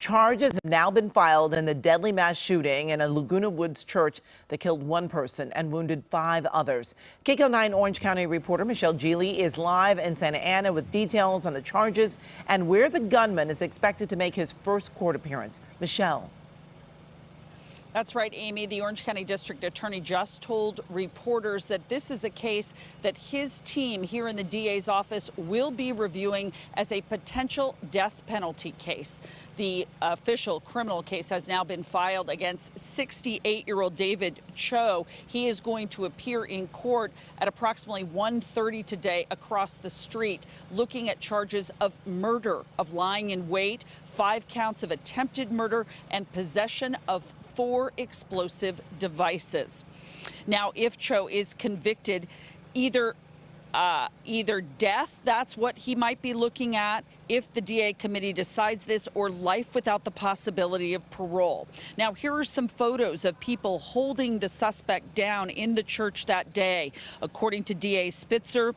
Charges have now been filed in the deadly mass shooting in a Laguna Woods church that killed one person and wounded 5 others. KCAL 9 Orange County reporter Michelle Geely is live in Santa Ana with details on the charges and where the gunman is expected to make his first court appearance. Michelle. That's right, Amy. The Orange County District Attorney just told reporters that this is a case that his team here in the DA's office will be reviewing as a potential death penalty case. The official criminal case has now been filed against 68-year-old David Cho. He is going to appear in court at approximately 1:30 today across the street, looking at charges of murder, of lying in wait, 5 counts of attempted murder, and possession of 4 explosive devices. Now, if Cho is convicted, either death, that's what he might be looking at if the DA committee decides this, or life without the possibility of parole. Now, here are some photos of people holding the suspect down in the church that day. According to DA Spitzer,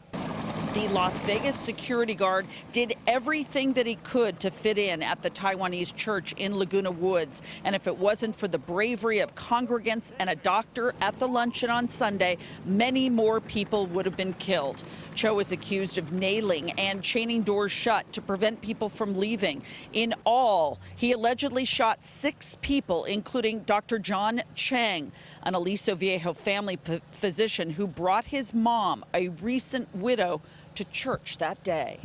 the Las Vegas security guard did everything that he could to fit in at the Taiwanese church in Laguna Woods. And if it wasn't for the bravery of congregants and a doctor at the luncheon on Sunday, many more people would have been killed. Cho is accused of nailing and chaining doors shut to prevent people from leaving. In all, he allegedly shot 6 people, including Dr. John Chang, an Aliso Viejo family physician who brought his mom, a recent widow, to church that day.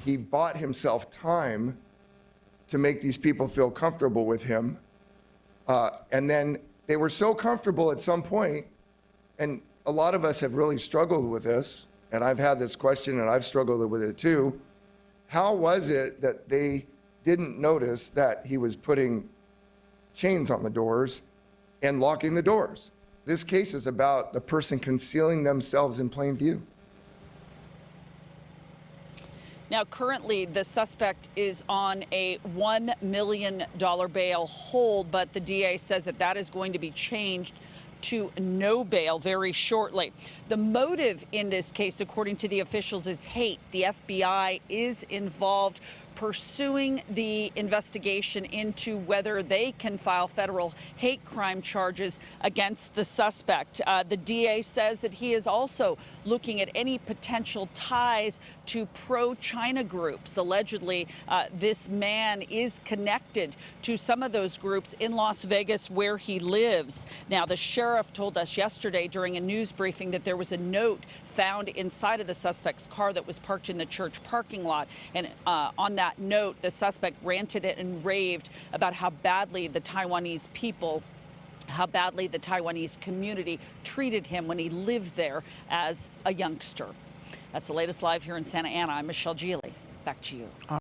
He bought himself time to make these people feel comfortable with him. And then they were so comfortable at some point, and a lot of us have really struggled with this, and I've had this question and I've struggled with it too. How was it that they didn't notice that he was putting chains on the doors and locking the doors? This case is about the person concealing themselves in plain view. Now, currently, the suspect is on a $1 million bail hold, but the DA says that that is going to be changed to no bail very shortly. The motive in this case, according to the officials, is hate. The FBI is involved pursuing the investigation into whether they can file federal hate crime charges against the suspect. The DA says that he is also looking at any potential ties to pro-China groups. Allegedly, this man is connected to some of those groups in Las Vegas where he lives. Now, the sheriff told us yesterday during a news briefing that there was a note found inside of the suspect's car that was parked in the church parking lot. And on that note, the suspect ranted and raved about how badly the Taiwanese people, how badly the Taiwanese community treated him when he lived there as a youngster. That's the latest live here in Santa Ana. I'm Michelle Geely. Back to you.